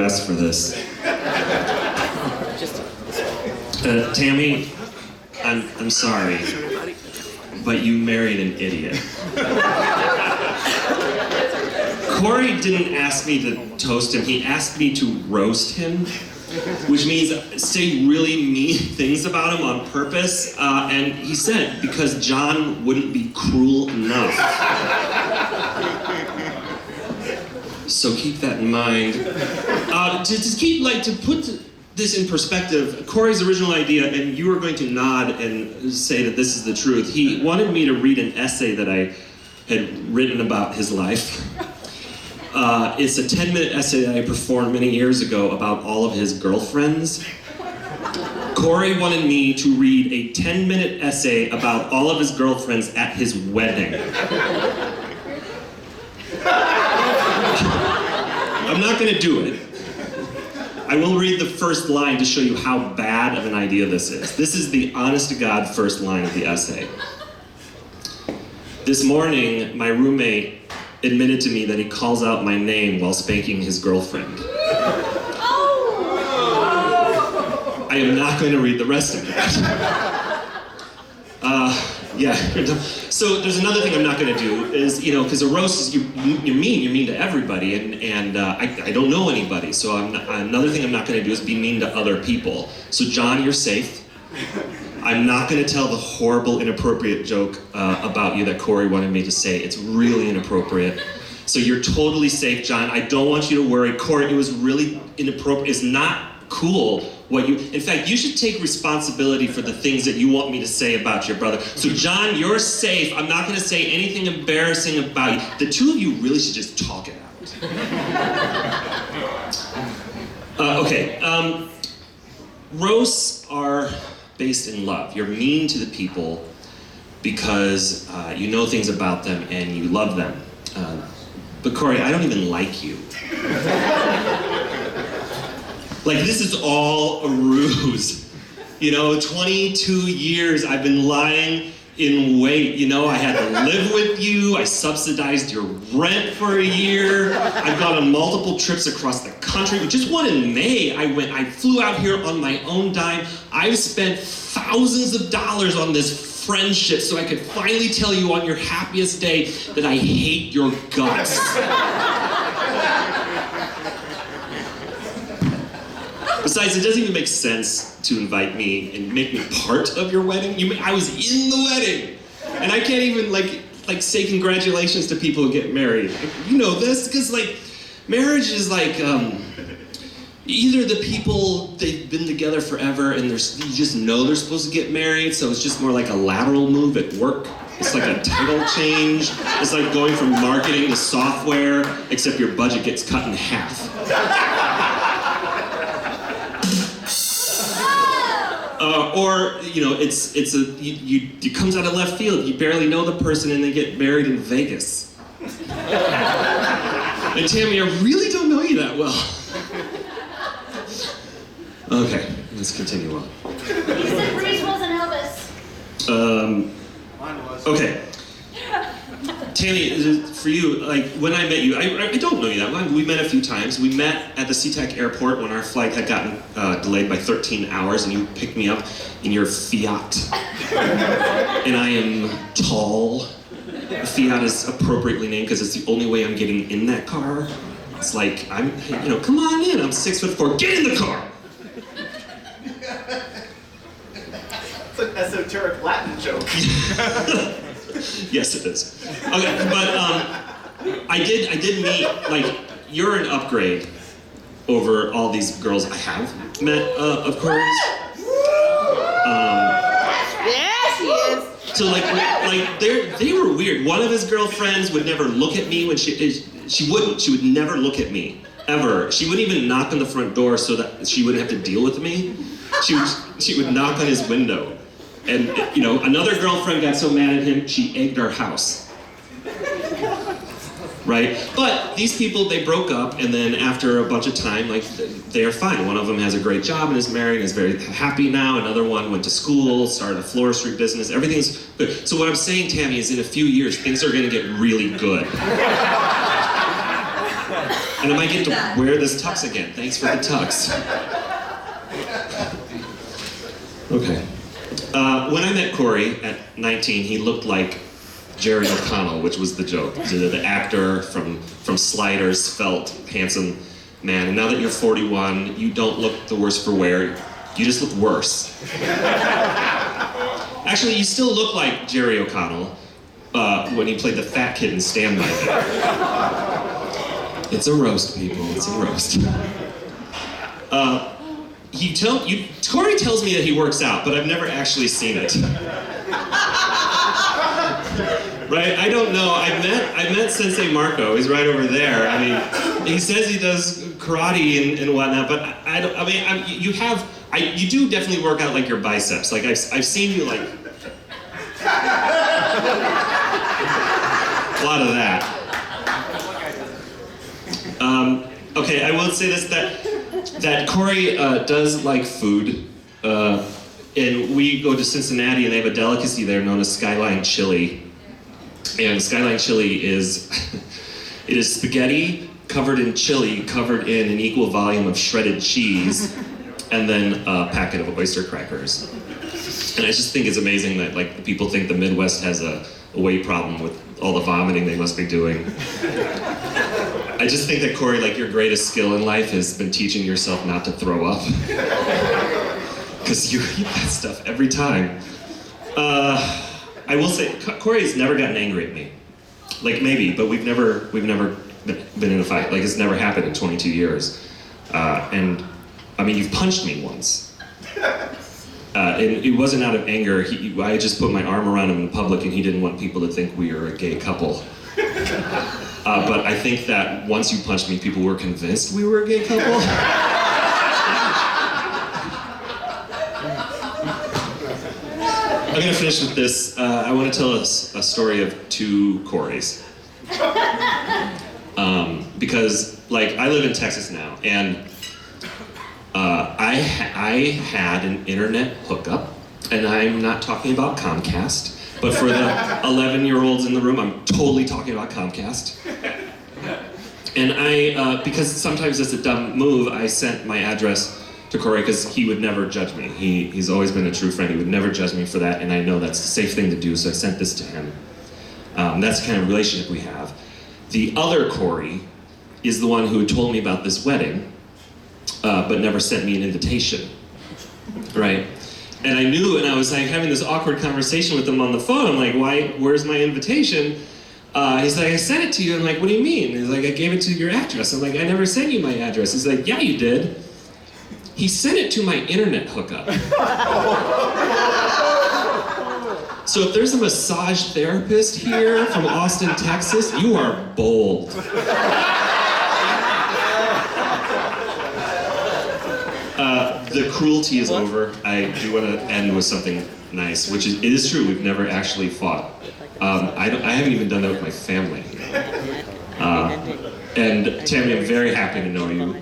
asked for this. Tammy, I'm sorry, but you married an idiot. Corey didn't ask me to toast him, he asked me to roast him, which means say really mean things about him on purpose, and he said, because John wouldn't be cruel enough. So keep that in mind. To put this in perspective, Corey's original idea, and you are going to nod and say that this is the truth, he wanted me to read an essay that I had written about his life. It's a 10-minute essay that I performed many years ago about all of his girlfriends. Corey wanted me to read a 10-minute essay about all of his girlfriends at his wedding. I'm not gonna do it. I will read the first line to show you how bad of an idea this is. This is the honest-to-God first line of the essay. This morning, my roommate admitted to me that he calls out my name while spanking his girlfriend. I am not going to read the rest of it. Yeah. So there's another thing I'm not going to do is, because a roast is you're mean to everybody, and I don't know anybody. So another thing I'm not going to do is be mean to other people. So John, you're safe. I'm not going to tell the horrible, inappropriate joke about you that Corey wanted me to say. It's really inappropriate. So you're totally safe, John. I don't want you to worry. Corey, it was really inappropriate. It's not cool in fact, you should take responsibility for the things that you want me to say about your brother. So John, you're safe. I'm not going to say anything embarrassing about you. The two of you really should just talk it out. Okay. Roasts are based in love. You're mean to the people because you know things about them and you love them. But Corey, I don't even like you. Like, this is all a ruse. 22 years I've been lying in wait. I had to live with you. I subsidized your rent for a year. I've gone on multiple trips across the country. Just one in May, I flew out here on my own dime. I've spent thousands of dollars on this friendship so I could finally tell you on your happiest day that I hate your guts. Besides, it doesn't even make sense to invite me and make me part of your wedding. I was in the wedding, and I can't even like say congratulations to people who get married. You know this, because marriage is either the people, they've been together forever and you just know they're supposed to get married, so it's just more like a lateral move at work. It's like a title change. It's like going from marketing to software, except your budget gets cut in half. It comes out of left field. You barely know the person and they get married in Vegas. And Tammy, I really don't know you that well. Okay, let's continue on. You said Breeze wasn't Elvis. Mine was. Okay. Tammy, for you, when I met you, I don't know you that well. We met a few times. We met at the SeaTac airport when our flight had gotten delayed by 13 hours, and you picked me up in your Fiat. And I am tall. Fiat is appropriately named because it's the only way I'm getting in that car. It's like, come on in, I'm 6'4", get in the car! It's an esoteric Latin joke. Yes, it is. Okay, but I did meet, you're an upgrade over all these girls I have met, of course. Yes, he is. So they were weird. One of his girlfriends would never look at me when she would never look at me, ever. She wouldn't even knock on the front door so that she wouldn't have to deal with me. She would knock on his window. And, another girlfriend got so mad at him, she egged our house. Right? But these people, they broke up, and then after a bunch of time, they are fine. One of them has a great job and is married and is very happy now. Another one went to school, started a floristry business. Everything's good. So what I'm saying, Tammy, is in a few years, things are going to get really good. And I might get to wear this tux again. Thanks for the tux. Okay. When I met Corey at 19, he looked like Jerry O'Connell, which was the joke. The actor from Sliders, felt handsome man. And now that you're 41, you don't look the worse for wear. You just look worse. Actually, you still look like Jerry O'Connell when he played the fat kid in Stand By Me. It's a roast, people. It's a roast. Corey tells me that he works out, but I've never actually seen it. Right? I don't know. I met Sensei Marco. He's right over there. I mean, he says he does karate and whatnot, but you do definitely work out like your biceps. Like I've seen you like a lot of that. Okay, I will say this, that Corey does like food, and we go to Cincinnati and they have a delicacy there known as Skyline Chili. And Skyline Chili is it is spaghetti covered in chili, covered in an equal volume of shredded cheese, and then a packet of oyster crackers. And I just think it's amazing that like people think the Midwest has a weight problem with all the vomiting they must be doing. I just think that, Corey, like your greatest skill in life has been teaching yourself not to throw up. Because you eat that stuff every time. I will say, Corey's never gotten angry at me. Like maybe, but we've never been in a fight. Like it's never happened in 22 years. And I mean, you've punched me once. And it wasn't out of anger. I just put my arm around him in public and he didn't want people to think we were a gay couple. But I think that once you punched me, people were convinced we were a gay couple. I'm gonna finish with this. I want to tell us a story of two Coreys. Because, like, I live in Texas now, and I had an internet hookup, and I'm not talking about Comcast, but for the 11-year-olds in the room, I'm totally talking about Comcast. And because sometimes it's a dumb move, I sent my address to Corey because he would never judge me. He's always been a true friend. He would never judge me for that, and I know that's the safe thing to do, so I sent this to him. That's the kind of relationship we have. The other Corey is the one who had told me about this wedding, but never sent me an invitation, right? And I knew, and I was like having this awkward conversation with him on the phone. I'm like, where's my invitation? He's like, I sent it to you. I'm like, what do you mean? He's like, I gave it to your address. I'm like, I never sent you my address. He's like, yeah, you did. He sent it to my internet hookup. So if there's a massage therapist here from Austin, Texas, you are bold. The cruelty is over. I do want to end with something nice, which is, it is true, we've never actually fought. I haven't even done that with my family. And Tammy, I'm very happy to know you.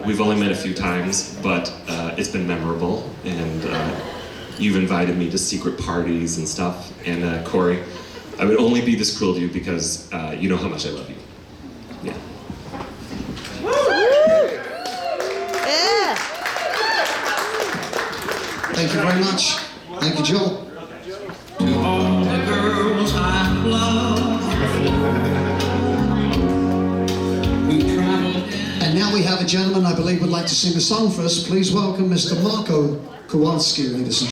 We've only met a few times, but it's been memorable, and you've invited me to secret parties and stuff. And Corey, I would only be this cruel to you because you know how much I love you. Yeah. Thank you very much. Thank you, Joel. To all the girls I love, who traveled in. And now we have a gentleman I believe would like to sing a song for us. Please welcome Mr. Marco Kowalski, ladies and gentlemen.